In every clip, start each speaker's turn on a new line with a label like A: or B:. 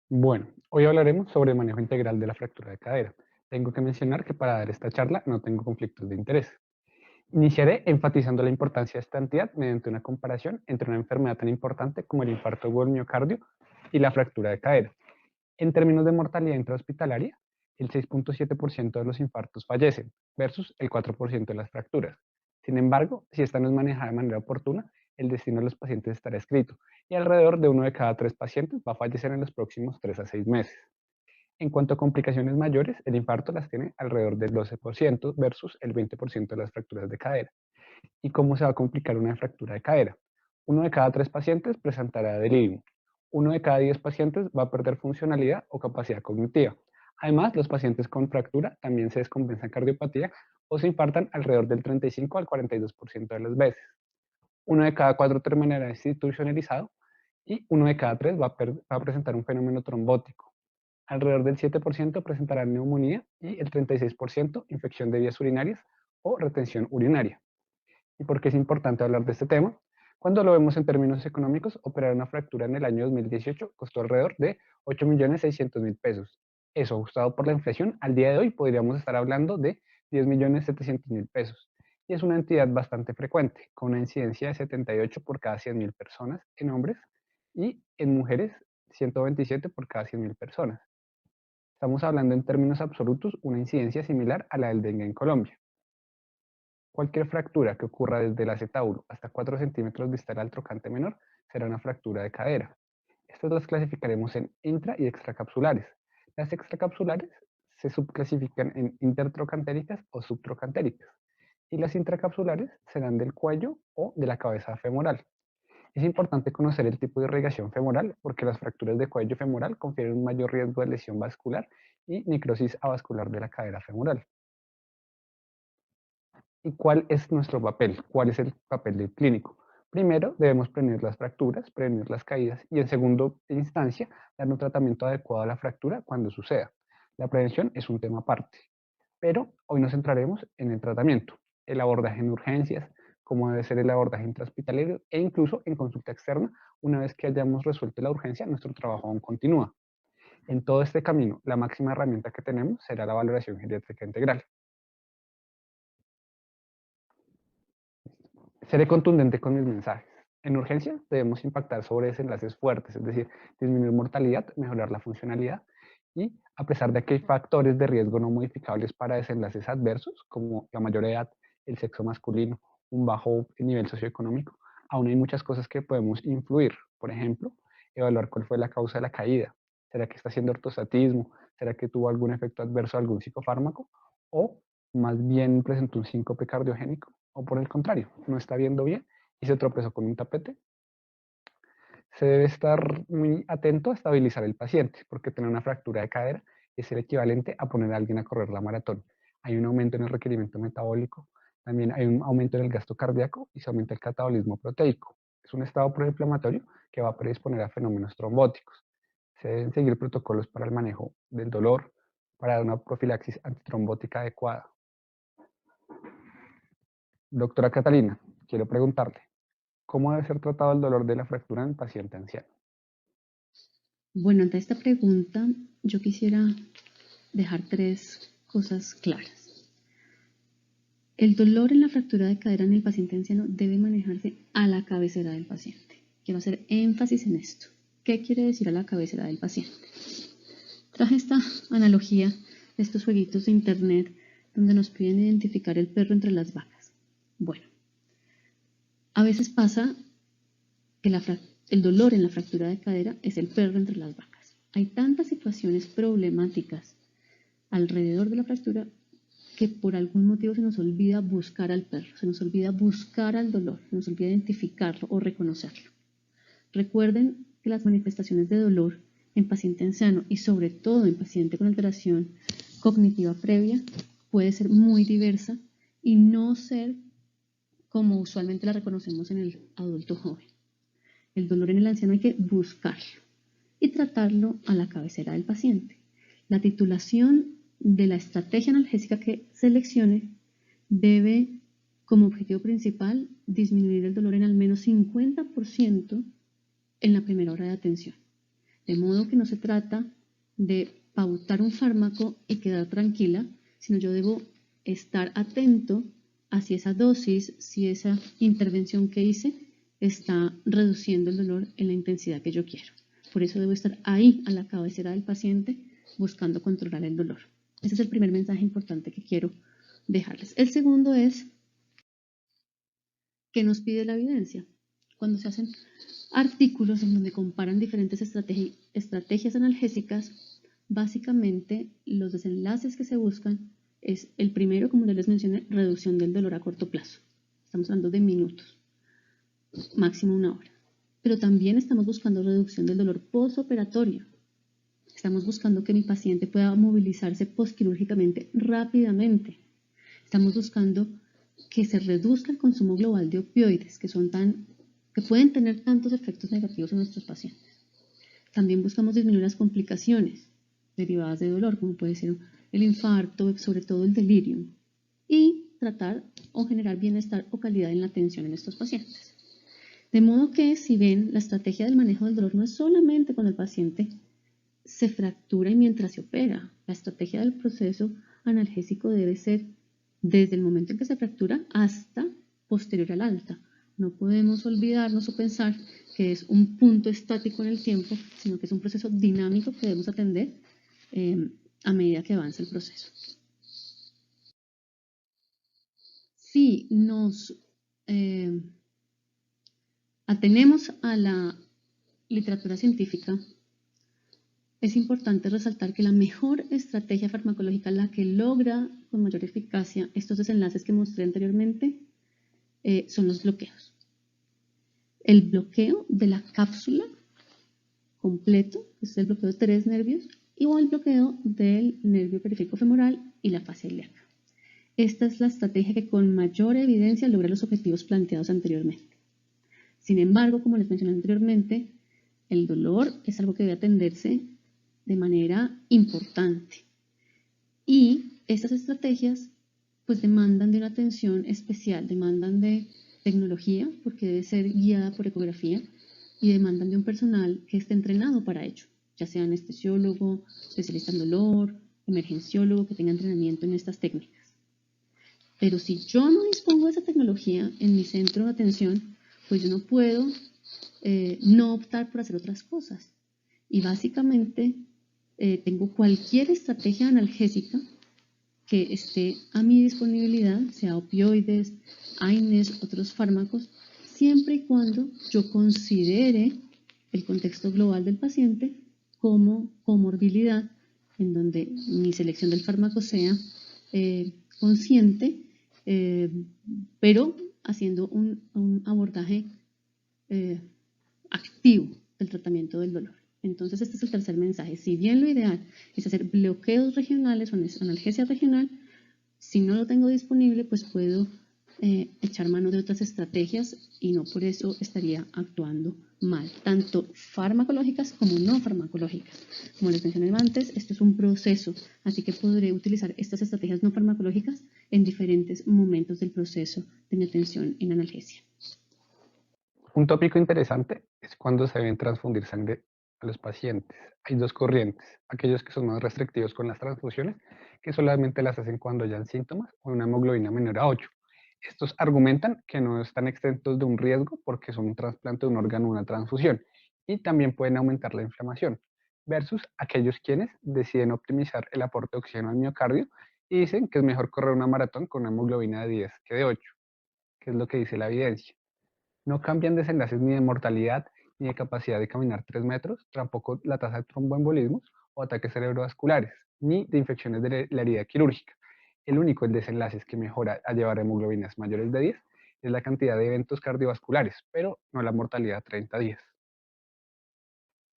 A: Bueno, hoy hablaremos sobre el manejo integral de la fractura de cadera. Tengo que mencionar que para dar esta charla no tengo conflictos de interés. Iniciaré enfatizando la importancia de esta entidad mediante una comparación entre una enfermedad tan importante como el infarto agudo del miocardio y la fractura de cadera. En términos de mortalidad intrahospitalaria, el 6.7% de los infartos fallecen versus el 4% de las fracturas. Sin embargo, si esta no es manejada de manera oportuna, el destino de los pacientes estará escrito y alrededor de uno de cada 3 pacientes va a fallecer en los próximos 3 a 6 meses. En cuanto a complicaciones mayores, el infarto las tiene alrededor del 12% versus el 20% de las fracturas de cadera. ¿Y cómo se va a complicar una fractura de cadera? Uno de cada 3 pacientes presentará delirium. Uno de cada 10 pacientes va a perder funcionalidad o capacidad cognitiva. Además, los pacientes con fractura también se descompensan cardiopatía o se infartan alrededor del 35 al 42% de las veces. Uno de cada 4 terminará institucionalizado y uno de cada 3 va a presentar un fenómeno trombótico. Alrededor del 7% presentará neumonía y el 36% infección de vías urinarias o retención urinaria. ¿Y por qué es importante hablar de este tema? Cuando lo vemos en términos económicos, operar una fractura en el año 2018 costó alrededor de 8.600.000 pesos. Eso, ajustado por la inflación, al día de hoy podríamos estar hablando de 10.700.000 pesos. Y es una entidad bastante frecuente, con una incidencia de 78 por cada 100.000 personas en hombres y en mujeres 127 por cada 100.000 personas. Estamos hablando en términos absolutos una incidencia similar a la del dengue en Colombia. Cualquier fractura que ocurra desde el acetauro hasta 4 centímetros distal al trocante menor será una fractura de cadera. Estas las clasificaremos en intra y extracapsulares. Las extracapsulares se subclasifican en intertrocantéricas o subtrocantéricas y las intracapsulares serán del cuello o de la cabeza femoral. Es importante conocer el tipo de irrigación femoral porque las fracturas de cuello femoral confieren un mayor riesgo de lesión vascular y necrosis avascular de la cadera femoral. ¿Y cuál es nuestro papel? ¿Cuál es el papel del clínico? Primero, debemos prevenir las fracturas, prevenir las caídas y en segunda instancia, dar un tratamiento adecuado a la fractura cuando suceda. La prevención es un tema aparte, pero hoy nos centraremos en el tratamiento, el abordaje en urgencias, cómo debe ser el abordaje intrahospitalario e incluso en consulta externa, una vez que hayamos resuelto la urgencia, nuestro trabajo aún continúa. En todo este camino, la máxima herramienta que tenemos será la valoración geriátrica integral. Seré contundente con mis mensajes. En urgencia debemos impactar sobre desenlaces fuertes, es decir, disminuir mortalidad, mejorar la funcionalidad y a pesar de que hay factores de riesgo no modificables para desenlaces adversos, como la mayor edad, el sexo masculino, un bajo nivel socioeconómico, aún hay muchas cosas que podemos influir. Por ejemplo, evaluar cuál fue la causa de la caída. ¿Será que está haciendo ortostatismo? ¿Será que tuvo algún efecto adverso, algún psicofármaco? ¿O más bien presentó un síncope cardiogénico? ¿O por el contrario, no está viendo bien y se tropezó con un tapete? Se debe estar muy atento a estabilizar el paciente, porque tener una fractura de cadera es el equivalente a poner a alguien a correr la maratón. Hay un aumento en el requerimiento metabólico, también hay un aumento en el gasto cardíaco y se aumenta el catabolismo proteico. Es un estado proinflamatorio que va a predisponer a fenómenos trombóticos. Se deben seguir protocolos para el manejo del dolor, para una profilaxis antitrombótica adecuada. Doctora Catalina, quiero preguntarle, ¿cómo debe ser tratado el dolor de la fractura en paciente anciano?
B: Bueno, ante esta pregunta, yo quisiera dejar tres cosas claras. El dolor en la fractura de cadera en el paciente anciano debe manejarse a la cabecera del paciente. Quiero hacer énfasis en esto. ¿Qué quiere decir a la cabecera del paciente? Traje esta analogía de estos jueguitos de internet donde nos piden identificar el perro entre las vacas. Bueno, a veces pasa que el dolor en la fractura de cadera es el perro entre las vacas. Hay tantas situaciones problemáticas alrededor de la fractura que por algún motivo se nos olvida buscar al perro, se nos olvida buscar al dolor, se nos olvida identificarlo o reconocerlo. Recuerden que las manifestaciones de dolor en paciente anciano y sobre todo en paciente con alteración cognitiva previa puede ser muy diversa y no ser como usualmente la reconocemos en el adulto joven. El dolor en el anciano hay que buscarlo y tratarlo a la cabecera del paciente. La titulación de la estrategia analgésica que seleccione debe, como objetivo principal, disminuir el dolor en al menos 50% en la primera hora de atención. De modo que no se trata de pautar un fármaco y quedar tranquila, sino yo debo estar atento a si esa dosis, si esa intervención que hice está reduciendo el dolor en la intensidad que yo quiero. Por eso debo estar ahí a la cabecera del paciente buscando controlar el dolor. Ese es el primer mensaje importante que quiero dejarles. El segundo es, ¿qué nos pide la evidencia? Cuando se hacen artículos en donde comparan diferentes estrategias analgésicas, básicamente los desenlaces que se buscan es el primero, como les mencioné, reducción del dolor a corto plazo. Estamos hablando de minutos, máximo 1 hora. Pero también estamos buscando reducción del dolor postoperatorio. Estamos buscando que mi paciente pueda movilizarse postquirúrgicamente rápidamente. Estamos buscando que se reduzca el consumo global de opioides, que pueden tener tantos efectos negativos en nuestros pacientes. También buscamos disminuir las complicaciones derivadas de dolor, como puede ser el infarto, sobre todo el delirium, y tratar o generar bienestar o calidad en la atención en estos pacientes. De modo que, si ven, la estrategia del manejo del dolor no es solamente cuando el paciente se fractura y mientras se opera. La estrategia del proceso analgésico debe ser desde el momento en que se fractura hasta posterior al alta. No podemos olvidarnos o pensar que es un punto estático en el tiempo, sino que es un proceso dinámico que debemos atender a medida que avanza el proceso. Si nos atenemos a la literatura científica, es importante resaltar que la mejor estrategia farmacológica, la que logra con mayor eficacia estos desenlaces que mostré anteriormente, son los bloqueos. El bloqueo de la cápsula completo, que es el bloqueo de 3 nervios, o el bloqueo del nervio periférico femoral y la fascia ilíaca. Esta es la estrategia que con mayor evidencia logra los objetivos planteados anteriormente. Sin embargo, como les mencioné anteriormente, el dolor es algo que debe atenderse de manera importante. Y estas estrategias pues demandan de una atención especial, demandan de tecnología, porque debe ser guiada por ecografía, y demandan de un personal que esté entrenado para ello, ya sea anestesiólogo, especialista en dolor, emergenciólogo, que tenga entrenamiento en estas técnicas. Pero si yo no dispongo de esa tecnología en mi centro de atención, pues yo no puedo no optar por hacer otras cosas. Y básicamente tengo cualquier estrategia analgésica que esté a mi disponibilidad, sea opioides, AINES, otros fármacos, siempre y cuando yo considere el contexto global del paciente como comorbilidad, en donde mi selección del fármaco sea consciente, pero haciendo un abordaje activo del tratamiento del dolor. Entonces, este es el tercer mensaje. Si bien lo ideal es hacer bloqueos regionales o analgesia regional, si no lo tengo disponible, pues puedo echar mano de otras estrategias y no por eso estaría actuando mal, tanto farmacológicas como no farmacológicas. Como les mencioné antes, esto es un proceso, así que podré utilizar estas estrategias no farmacológicas en diferentes momentos del proceso de mi atención en analgesia.
A: Un tópico interesante es cuando se deben transfundir sangre a los pacientes. Hay dos corrientes, aquellos que son más restrictivos con las transfusiones, que solamente las hacen cuando hayan síntomas o una hemoglobina menor a 8. Estos argumentan que no están exentos de un riesgo porque son un trasplante de un órgano o una transfusión y también pueden aumentar la inflamación, versus aquellos quienes deciden optimizar el aporte de oxígeno al miocardio y dicen que es mejor correr una maratón con una hemoglobina de 10 que de 8, que es lo que dice la evidencia. No cambian desenlaces ni de mortalidad ni de capacidad de caminar 3 metros, tampoco la tasa de tromboembolismos o ataques cerebrovasculares, ni de infecciones de la herida quirúrgica. El único desenlace que mejora a llevar hemoglobinas mayores de 10 es la cantidad de eventos cardiovasculares, pero no la mortalidad a 30 días.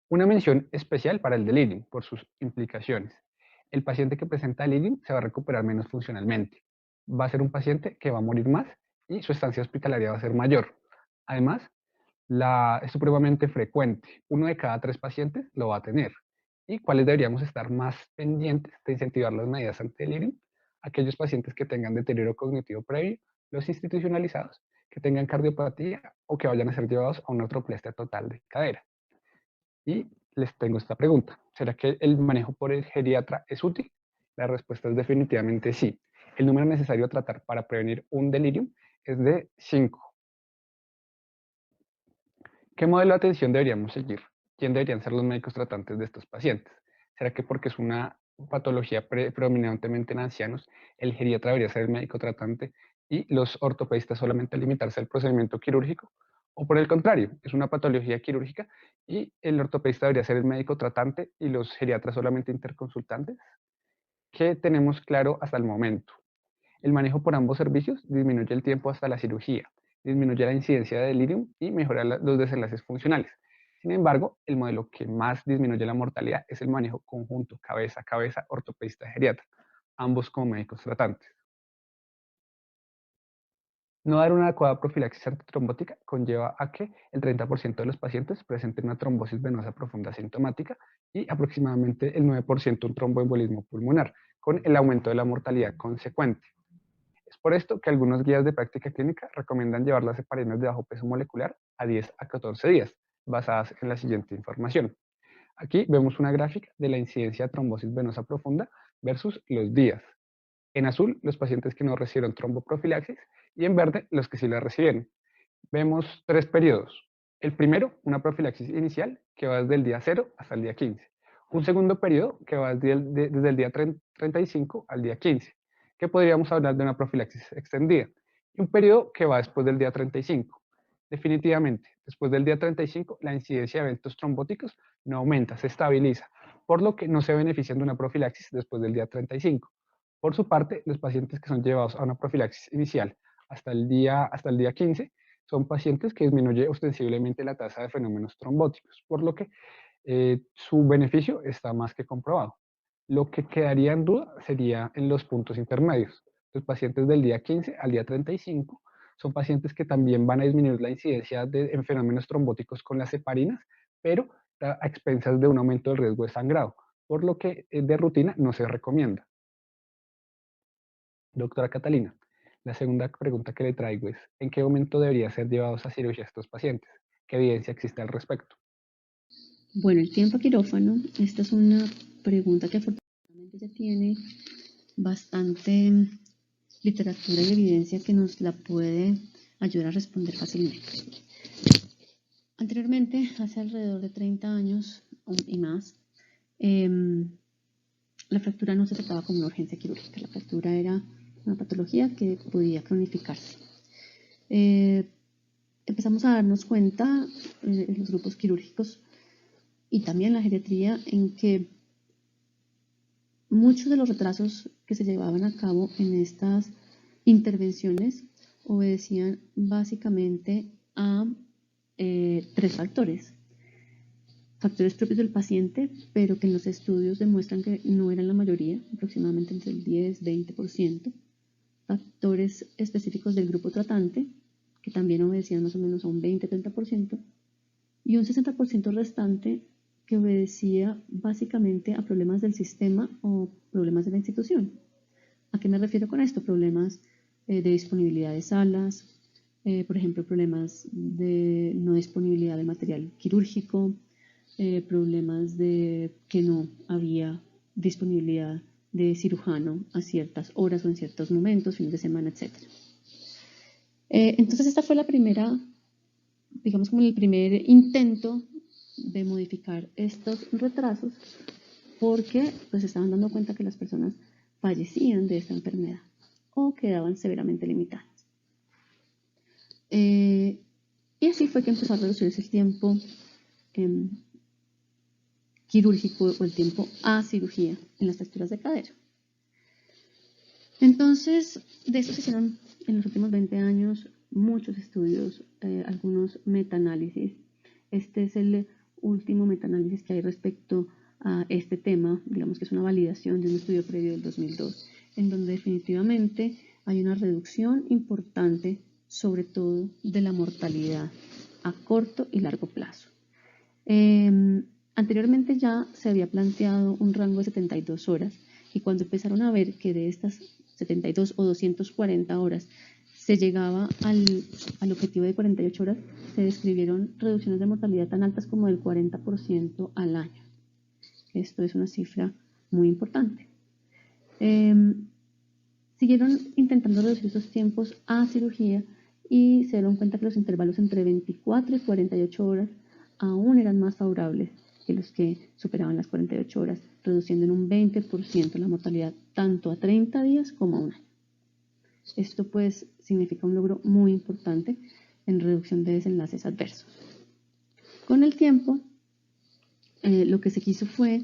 A: Una mención especial para el delirium por sus implicaciones. El paciente que presenta delirium se va a recuperar menos funcionalmente. Va a ser un paciente que va a morir más y su estancia hospitalaria va a ser mayor. Además, es supremamente frecuente. 1 de cada 3 pacientes lo va a tener. ¿Y cuáles deberíamos estar más pendientes de incentivar las medidas ante delirium? Aquellos pacientes que tengan deterioro cognitivo previo, los institucionalizados, que tengan cardiopatía o que vayan a ser llevados a una ortoplastia total de cadera. Y les tengo esta pregunta. ¿Será que el manejo por el geriatra es útil? La respuesta es definitivamente sí. El número necesario a tratar para prevenir un delirium es de 5. ¿Qué modelo de atención deberíamos seguir? ¿Quién deberían ser los médicos tratantes de estos pacientes? ¿Será que porque es una patología predominantemente en ancianos, el geriatra debería ser el médico tratante y los ortopedistas solamente limitarse al procedimiento quirúrgico? ¿O por el contrario, es una patología quirúrgica y el ortopedista debería ser el médico tratante y los geriatras solamente interconsultantes? ¿Qué tenemos claro hasta el momento? El manejo por ambos servicios disminuye el tiempo hasta la cirugía, disminuye la incidencia de delirium y mejora los desenlaces funcionales. Sin embargo, el modelo que más disminuye la mortalidad es el manejo conjunto, cabeza a cabeza, ortopedista geriatra, ambos como médicos tratantes. No dar una adecuada profilaxis antitrombótica conlleva a que el 30% de los pacientes presenten una trombosis venosa profunda asintomática y aproximadamente el 9% un tromboembolismo pulmonar, con el aumento de la mortalidad consecuente. Es por esto que algunos guías de práctica clínica recomiendan llevar las heparinas de bajo peso molecular a 10 a 14 días, basadas en la siguiente información. Aquí vemos una gráfica de la incidencia de trombosis venosa profunda versus los días. En azul, los pacientes que no recibieron tromboprofilaxis y en verde, los que sí la recibieron. Vemos 3 periodos. El primero, una profilaxis inicial que va desde el día 0 hasta el día 15. Un segundo periodo que va desde el día 35 al día 15, que podríamos hablar de una profilaxis extendida. Y un periodo que va después del día 35. Definitivamente, después del día 35, la incidencia de eventos trombóticos no aumenta, se estabiliza, por lo que no se benefician de una profilaxis después del día 35. Por su parte, los pacientes que son llevados a una profilaxis inicial hasta el día 15 son pacientes que disminuye ostensiblemente la tasa de fenómenos trombóticos, por lo que su beneficio está más que comprobado. Lo que quedaría en duda sería en los puntos intermedios. Los pacientes del día 15 al día 35 son pacientes que también van a disminuir la incidencia en fenómenos trombóticos con las heparinas, pero a expensas de un aumento del riesgo de sangrado, por lo que de rutina no se recomienda. Doctora Catalina, la segunda pregunta que le traigo es, ¿en qué momento debería ser llevados a cirugía estos pacientes? ¿Qué evidencia existe al respecto?
B: Bueno, el tiempo a quirófano, esta es una pregunta que afortunadamente ya tiene bastante literatura y evidencia que nos la puede ayudar a responder fácilmente. Anteriormente, hace alrededor de 30 años y más, la fractura no se trataba como una urgencia quirúrgica, la fractura era una patología que podía cronificarse. Empezamos a darnos cuenta en los grupos quirúrgicos y también la geriatría en que muchos de los retrasos que se llevaban a cabo en estas intervenciones obedecían básicamente a 3 factores. Factores propios del paciente, pero que en los estudios demuestran que no eran la mayoría, aproximadamente entre el 10-20%. Factores específicos del grupo tratante, que también obedecían más o menos a un 20-30%, y un 60% restante que obedecía básicamente a problemas del sistema o problemas de la institución. ¿A qué me refiero con esto? Problemas de disponibilidad de salas, por ejemplo, problemas de no disponibilidad de material quirúrgico, problemas de que no había disponibilidad de cirujano a ciertas horas o en ciertos momentos, fines de semana, etc. Entonces esta fue la primera, digamos como el primer intento de modificar estos retrasos porque pues se estaban dando cuenta que las personas fallecían de esta enfermedad o quedaban severamente limitadas. Y así fue que empezó a reducirse el tiempo quirúrgico o el tiempo a cirugía en las fracturas de cadera. Entonces, de eso se hicieron en los últimos 20 años muchos estudios, algunos metaanálisis. Este es el último metaanálisis que hay respecto a este tema, digamos que es una validación de un estudio previo del 2002, en donde definitivamente hay una reducción importante, sobre todo de la mortalidad a corto y largo plazo. Anteriormente ya se había planteado un rango de 72 horas y cuando empezaron a ver que de estas 72 o 240 horas se llegaba al objetivo de 48 horas, se describieron reducciones de mortalidad tan altas como del 40% al año. Esto es una cifra muy importante. Siguieron intentando reducir esos tiempos a cirugía y se dieron cuenta que los intervalos entre 24 y 48 horas aún eran más favorables que los que superaban las 48 horas, reduciendo en un 20% la mortalidad tanto a 30 días como a un año. Esto pues significa un logro muy importante en reducción de desenlaces adversos. Con el tiempo, lo que se quiso fue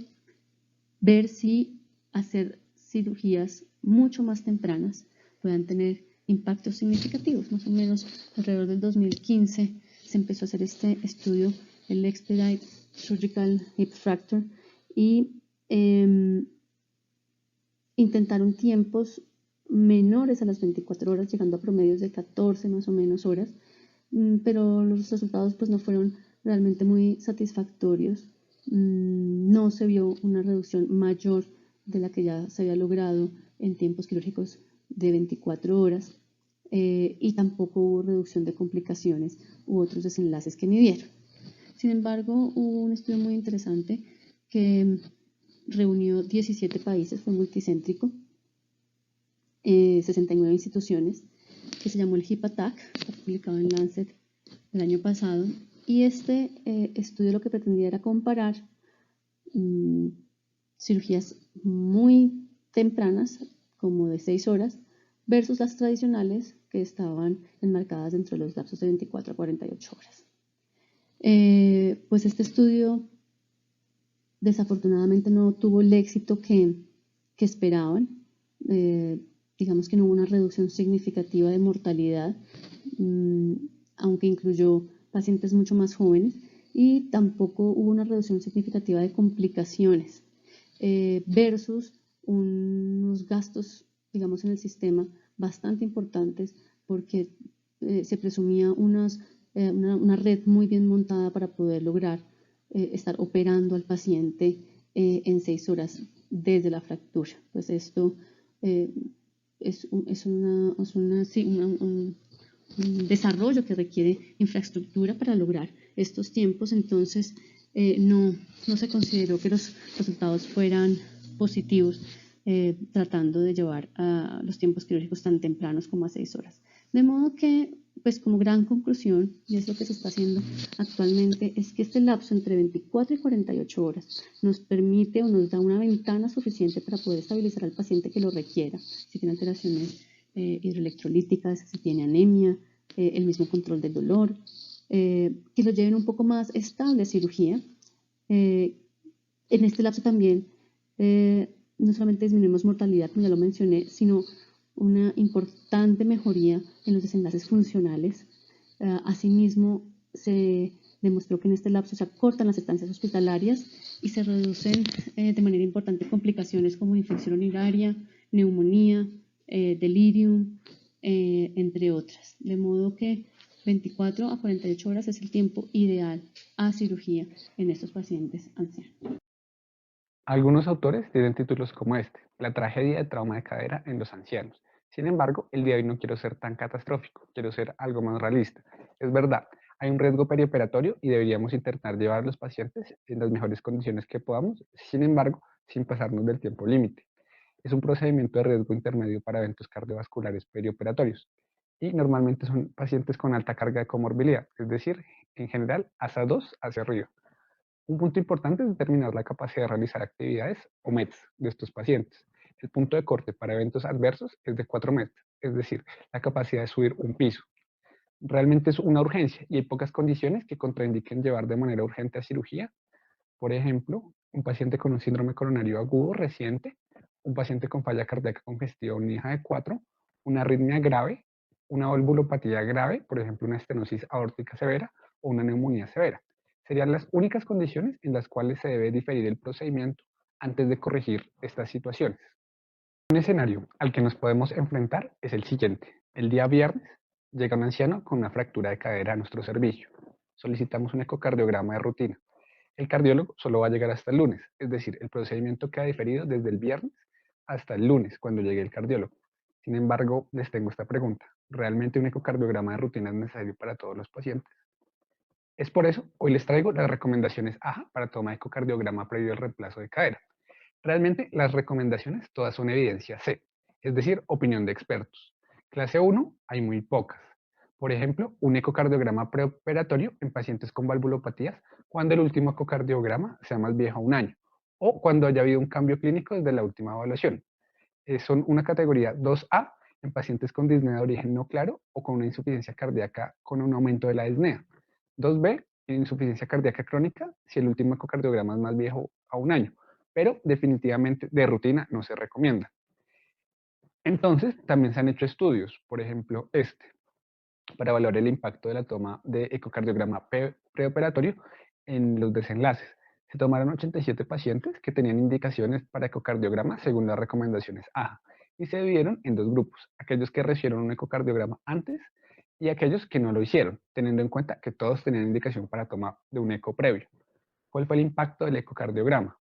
B: ver si hacer cirugías mucho más tempranas puedan tener impactos significativos. Más o menos alrededor del 2015 se empezó a hacer este estudio, el Expedite Surgical Hip Fracture, y intentaron tiempos menores a las 24 horas, llegando a promedios de 14 más o menos horas, pero los resultados pues no fueron realmente muy satisfactorios. No se vio una reducción mayor de la que ya se había logrado en tiempos quirúrgicos de 24 horas y tampoco hubo reducción de complicaciones u otros desenlaces que midieron. Sin embargo, hubo un estudio muy interesante que reunió 17 países, fue multicéntrico, 69 instituciones, que se llamó el HIP Attack, publicado en Lancet el año pasado, y este estudio lo que pretendía era comparar cirugías muy tempranas, como de 6 horas, versus las tradicionales que estaban enmarcadas dentro de los lapsos de 24 a 48 horas. Pues este estudio desafortunadamente no tuvo el éxito que esperaban. Digamos que no hubo una reducción significativa de mortalidad, aunque incluyó pacientes mucho más jóvenes, y tampoco hubo una reducción significativa de complicaciones versus unos gastos, digamos, en el sistema bastante importantes, porque se presumía una red muy bien montada para poder lograr estar operando al paciente en 6 horas desde la fractura. Pues esto es un desarrollo que requiere infraestructura para lograr estos tiempos, entonces no se consideró que los resultados fueran positivos tratando de llevar a los tiempos quirúrgicos tan tempranos como a 6 horas. De modo que, pues como gran conclusión, y es lo que se está haciendo actualmente, es que este lapso entre 24 y 48 horas nos permite o nos da una ventana suficiente para poder estabilizar al paciente que lo requiera, si tiene alteraciones hidroelectrolíticas, si tiene anemia, el mismo control del dolor, que lo lleven un poco más estable a cirugía. En este lapso también no solamente disminuimos mortalidad, como ya lo mencioné, sino una importante mejoría en los desenlaces funcionales. Asimismo, se demostró que en este lapso se acortan las estancias hospitalarias y se reducen de manera importante complicaciones como infección urinaria, neumonía, delirium, entre otras. De modo que 24 a 48 horas es el tiempo ideal a cirugía en estos pacientes ancianos.
A: Algunos autores tienen títulos como este, La tragedia de trauma de cadera en los ancianos. Sin embargo, el día de hoy no quiero ser tan catastrófico, quiero ser algo más realista. Es verdad, hay un riesgo perioperatorio y deberíamos intentar llevar a los pacientes en las mejores condiciones que podamos, sin embargo, sin pasarnos del tiempo límite. Es un procedimiento de riesgo intermedio para eventos cardiovasculares perioperatorios y normalmente son pacientes con alta carga de comorbilidad, es decir, en general, hasta 2 hacia arriba. Un punto importante es determinar la capacidad de realizar actividades o METs de estos pacientes. El punto de corte para eventos adversos es de 4 METs, es decir, la capacidad de subir un piso. Realmente es una urgencia y hay pocas condiciones que contraindiquen llevar de manera urgente a cirugía. Por ejemplo, un paciente con un síndrome coronario agudo reciente, un paciente con falla cardíaca congestiva unija de 4, una arritmia grave, una valvulopatía grave, por ejemplo, una estenosis aórtica severa o una neumonía severa. Serían las únicas condiciones en las cuales se debe diferir el procedimiento antes de corregir estas situaciones. Un escenario al que nos podemos enfrentar es el siguiente. El día viernes llega un anciano con una fractura de cadera a nuestro servicio. Solicitamos un ecocardiograma de rutina. El cardiólogo solo va a llegar hasta el lunes, es decir, el procedimiento queda diferido desde el viernes hasta el lunes cuando llegue el cardiólogo. Sin embargo, les tengo esta pregunta. ¿Realmente un ecocardiograma de rutina es necesario para todos los pacientes? Es por eso, hoy les traigo las recomendaciones AHA para toma de ecocardiograma previo al reemplazo de cadera. Realmente las recomendaciones todas son evidencia C, es decir, opinión de expertos. Clase 1 hay muy pocas. Por ejemplo, un ecocardiograma preoperatorio en pacientes con valvulopatías cuando el último ecocardiograma sea más viejo a un año o cuando haya habido un cambio clínico desde la última evaluación. Son una categoría 2A en pacientes con disnea de origen no claro o con una insuficiencia cardíaca con un aumento de la disnea. 2B, insuficiencia cardíaca crónica si el último ecocardiograma es más viejo a un año, pero definitivamente de rutina no se recomienda. Entonces, también se han hecho estudios, por ejemplo, para evaluar el impacto de la toma de ecocardiograma preoperatorio en los desenlaces. Se tomaron 87 pacientes que tenían indicaciones para ecocardiograma según las recomendaciones AHA y se dividieron en dos grupos, aquellos que recibieron un ecocardiograma antes y aquellos que no lo hicieron, teniendo en cuenta que todos tenían indicación para toma de un eco previo. ¿Cuál fue el impacto del ecocardiograma?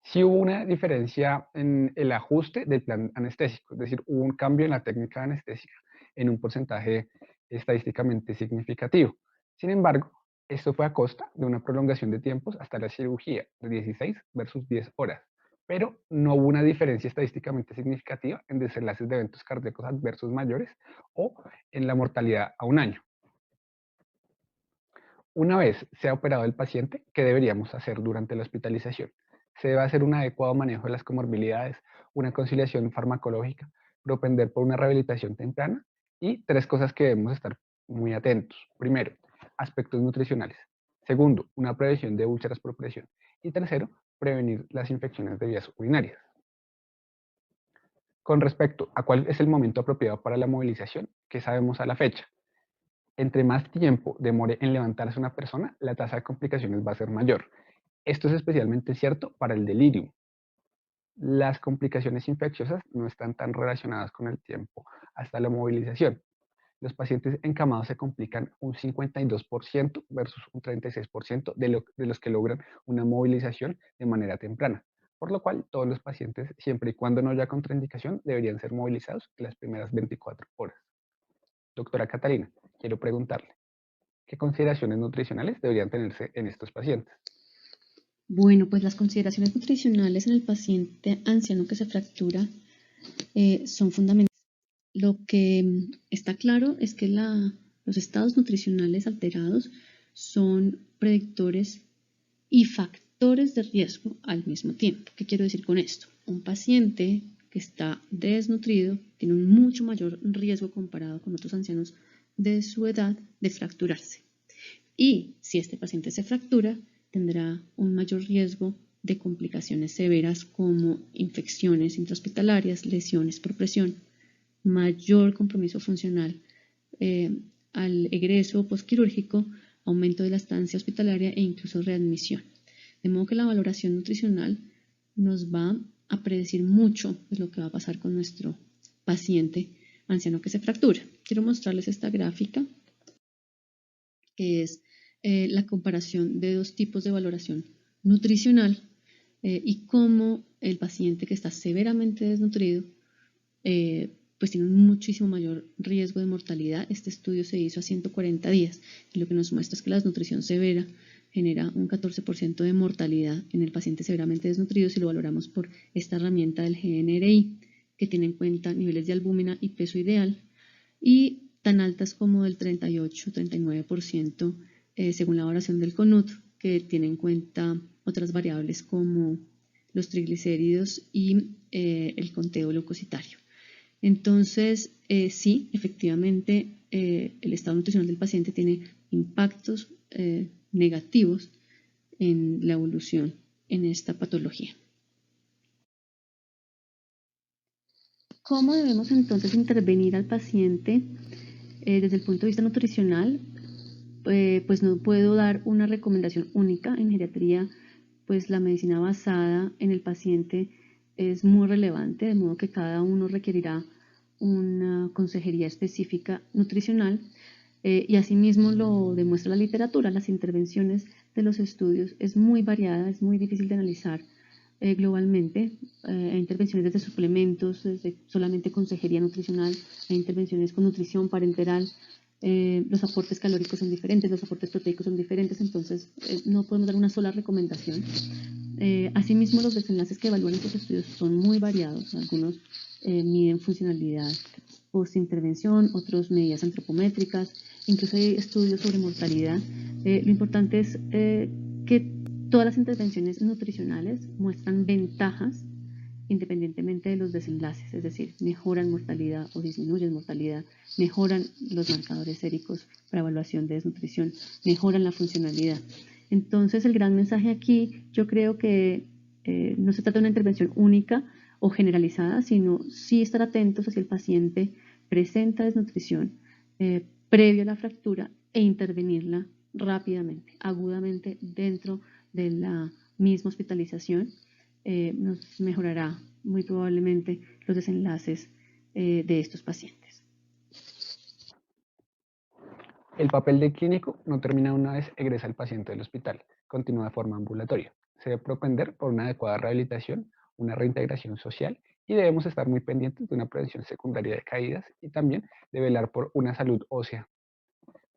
A: Sí hubo una diferencia en el ajuste del plan anestésico, es decir, hubo un cambio en la técnica anestésica en un porcentaje estadísticamente significativo. Sin embargo, esto fue a costa de una prolongación de tiempos hasta la cirugía de 16 versus 10 horas, pero no hubo una diferencia estadísticamente significativa en desenlaces de eventos cardíacos adversos mayores o en la mortalidad a un año. Una vez se ha operado el paciente, ¿qué deberíamos hacer durante la hospitalización? Se debe hacer un adecuado manejo de las comorbilidades, una conciliación farmacológica, propender por una rehabilitación temprana y tres cosas que debemos estar muy atentos. Primero, aspectos nutricionales. Segundo, una prevención de úlceras por presión. Y tercero, prevenir las infecciones de vías urinarias. Con respecto a cuál es el momento apropiado para la movilización, ¿qué sabemos a la fecha? Entre más tiempo demore en levantarse una persona, la tasa de complicaciones va a ser mayor. Esto es especialmente cierto para el delirium. Las complicaciones infecciosas no están tan relacionadas con el tiempo hasta la movilización. Los pacientes encamados se complican un 52% versus un 36% de los que logran una movilización de manera temprana, por lo cual todos los pacientes, siempre y cuando no haya contraindicación, deberían ser movilizados en las primeras 24 horas. Doctora Catalina, quiero preguntarle, ¿qué consideraciones nutricionales deberían tenerse en estos pacientes?
B: Bueno, pues las consideraciones nutricionales en el paciente anciano que se fractura son fundamentales. Lo que está claro es que los estados nutricionales alterados son predictores y factores de riesgo al mismo tiempo. ¿Qué quiero decir con esto? Un paciente que está desnutrido tiene un mucho mayor riesgo comparado con otros ancianos de su edad de fracturarse. Y si este paciente se fractura, tendrá un mayor riesgo de complicaciones severas como infecciones intrahospitalarias, lesiones por presión, mayor compromiso funcional al egreso postquirúrgico, aumento de la estancia hospitalaria e incluso readmisión. De modo que la valoración nutricional nos va a predecir mucho de lo que va a pasar con nuestro paciente anciano que se fractura. Quiero mostrarles esta gráfica, que es la comparación de dos tipos de valoración nutricional y cómo el paciente que está severamente desnutrido pues tiene un muchísimo mayor riesgo de mortalidad. Este estudio se hizo a 140 días y lo que nos muestra es que la desnutrición severa genera un 14% de mortalidad en el paciente severamente desnutrido si lo valoramos por esta herramienta del GNRI, que tiene en cuenta niveles de albúmina y peso ideal, y tan altas como del 38-39% según la valoración del CONUT, que tiene en cuenta otras variables como los triglicéridos y el conteo leucocitario. Entonces, sí, efectivamente, el estado nutricional del paciente tiene impactos negativos en la evolución en esta patología. ¿Cómo debemos entonces intervenir al paciente desde el punto de vista nutricional? Pues no puedo dar una recomendación única. En geriatría, pues la medicina basada en el paciente es muy relevante, de modo que cada uno requerirá una consejería específica nutricional y asimismo lo demuestra la literatura. Las intervenciones de los estudios es muy variada, es muy difícil de analizar globalmente. Hay intervenciones desde suplementos, desde solamente consejería nutricional, hay intervenciones con nutrición parenteral. Los aportes calóricos son diferentes, los aportes proteicos son diferentes, entonces no podemos dar una sola recomendación. Asimismo, los desenlaces que evalúan estos estudios son muy variados. Algunos miden funcionalidad post-intervención, otros medidas antropométricas, incluso hay estudios sobre mortalidad. Lo importante es que todas las intervenciones nutricionales muestran ventajas independientemente de los desenlaces, es decir, mejoran mortalidad o disminuyen mortalidad, mejoran los marcadores séricos para evaluación de desnutrición, mejoran la funcionalidad. Entonces, el gran mensaje aquí, yo creo que no se trata de una intervención única o generalizada, sino sí estar atentos a si el paciente presenta desnutrición previo a la fractura e intervenirla rápidamente, agudamente dentro de la misma hospitalización. Nos mejorará muy probablemente los desenlaces de estos pacientes.
A: El papel de clínico no termina una vez egresa el paciente del hospital, continúa de forma ambulatoria. Se debe propender por una adecuada rehabilitación, una reintegración social y debemos estar muy pendientes de una prevención secundaria de caídas y también de velar por una salud ósea.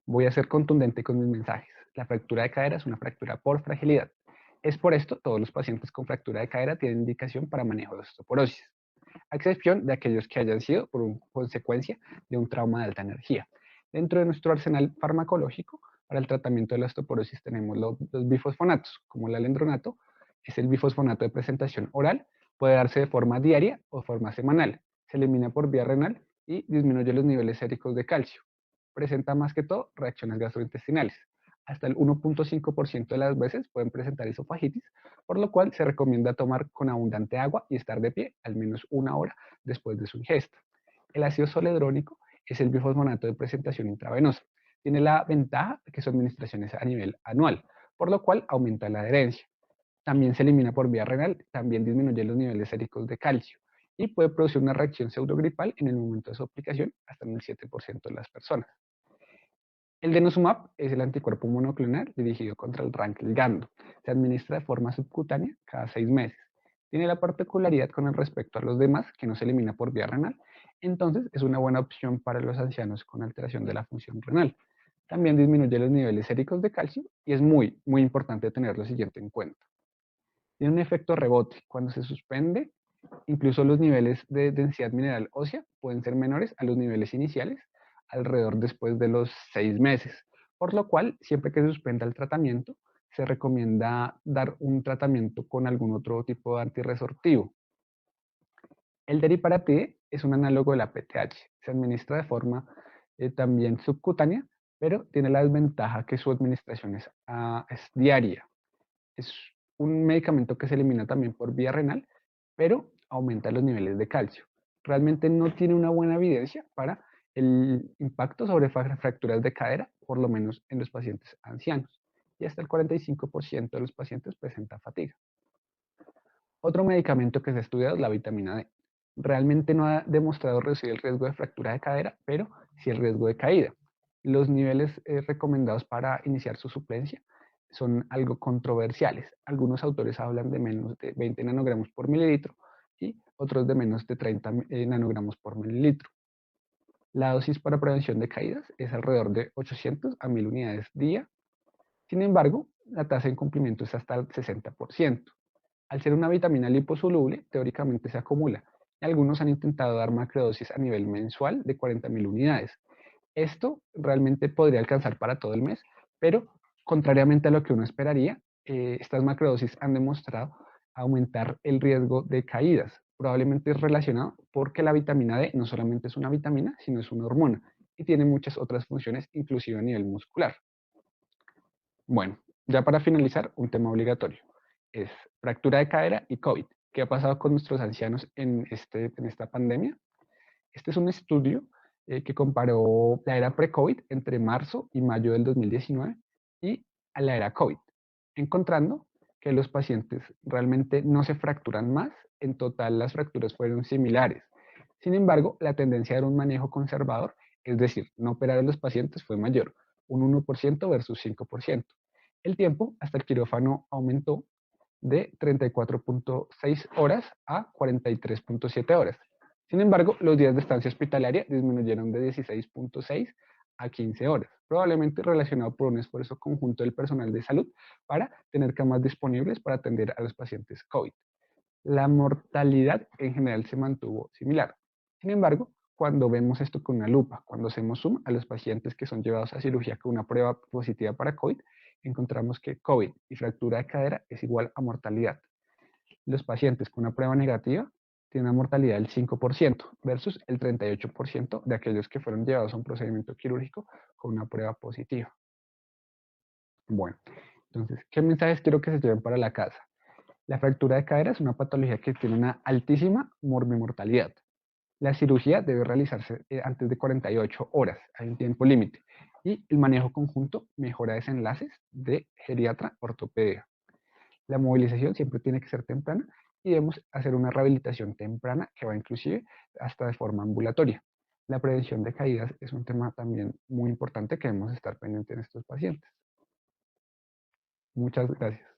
A: Voy a ser contundente con mis mensajes. La fractura de cadera es una fractura por fragilidad. Es por esto todos los pacientes con fractura de cadera tienen indicación para manejo de osteoporosis, a excepción de aquellos que hayan sido por consecuencia de un trauma de alta energía. Dentro de nuestro arsenal farmacológico, para el tratamiento de la osteoporosis tenemos los bifosfonatos, como el alendronato, es el bifosfonato de presentación oral, puede darse de forma diaria o de forma semanal, se elimina por vía renal y disminuye los niveles séricos de calcio. Presenta más que todo reacciones gastrointestinales. Hasta el 1.5% de las veces pueden presentar esofagitis, por lo cual se recomienda tomar con abundante agua y estar de pie al menos 1 hora después de su ingesta. El ácido zoledrónico es el bifosfonato de presentación intravenosa. Tiene la ventaja de que su administración es a nivel anual, por lo cual aumenta la adherencia. También se elimina por vía renal, también disminuye los niveles séricos de calcio y puede producir una reacción pseudogripal en el momento de su aplicación hasta en el 7% de las personas. El denosumab es el anticuerpo monoclonal dirigido contra el rancligando. Se administra de forma subcutánea cada 6 meses. Tiene la particularidad con respecto a los demás que no se elimina por vía renal, entonces es una buena opción para los ancianos con alteración de la función renal. También disminuye los niveles séricos de calcio y es muy, muy importante tener lo siguiente en cuenta. Tiene un efecto rebote. Cuando se suspende, incluso los niveles de densidad mineral ósea pueden ser menores a los niveles iniciales alrededor después de los 6 meses, por lo cual siempre que se suspenda el tratamiento, se recomienda dar un tratamiento con algún otro tipo de antirresortivo. El deriparatide es un análogo de la PTH, se administra de forma también subcutánea, pero tiene la desventaja que su administración es diaria. Es un medicamento que se elimina también por vía renal, pero aumenta los niveles de calcio. Realmente no tiene una buena evidencia para el impacto sobre fracturas de cadera, por lo menos en los pacientes ancianos. Y hasta el 45% de los pacientes presenta fatiga. Otro medicamento que se ha estudiado es la vitamina D. Realmente no ha demostrado reducir el riesgo de fractura de cadera, pero sí el riesgo de caída. Los niveles recomendados para iniciar su suplencia son algo controversiales. Algunos autores hablan de menos de 20 nanogramos por mililitro y otros de menos de 30 nanogramos por mililitro. La dosis para prevención de caídas es alrededor de 800 a 1000 unidades día. Sin embargo, la tasa de incumplimiento es hasta el 60%. Al ser una vitamina liposoluble, teóricamente se acumula. Y algunos han intentado dar macrodosis a nivel mensual de 40.000 unidades. Esto realmente podría alcanzar para todo el mes, pero contrariamente a lo que uno esperaría, estas macrodosis han demostrado aumentar el riesgo de caídas. Probablemente es relacionado porque la vitamina D no solamente es una vitamina, sino es una hormona y tiene muchas otras funciones, inclusive a nivel muscular. Bueno, ya para finalizar, un tema obligatorio es fractura de cadera y COVID. ¿Qué ha pasado con nuestros ancianos en esta pandemia? Este es un estudio que comparó la era pre-COVID entre marzo y mayo del 2019 y a la era COVID, encontrando que los pacientes realmente no se fracturan más, en total las fracturas fueron similares. Sin embargo, la tendencia era un manejo conservador, es decir, no operar a los pacientes fue mayor, un 1% versus 5%. El tiempo hasta el quirófano aumentó de 34.6 horas a 43.7 horas. Sin embargo, los días de estancia hospitalaria disminuyeron de 16.6 a 15 horas, probablemente relacionado por un esfuerzo conjunto del personal de salud para tener camas disponibles para atender a los pacientes COVID. La mortalidad en general se mantuvo similar. Sin embargo, cuando vemos esto con una lupa, cuando hacemos zoom a los pacientes que son llevados a cirugía con una prueba positiva para COVID, encontramos que COVID y fractura de cadera es igual a mortalidad. Los pacientes con una prueba negativa tienen una mortalidad del 5% versus el 38% de aquellos que fueron llevados a un procedimiento quirúrgico con una prueba positiva. Bueno, entonces, ¿qué mensajes quiero que se lleven para la casa? La fractura de cadera es una patología que tiene una altísima morbimortalidad. La cirugía debe realizarse antes de 48 horas, hay un tiempo límite. Y el manejo conjunto mejora desenlaces de geriatra-ortopedia. La movilización siempre tiene que ser temprana y debemos hacer una rehabilitación temprana que va inclusive hasta de forma ambulatoria. La prevención de caídas es un tema también muy importante que debemos estar pendientes en estos pacientes. Muchas gracias.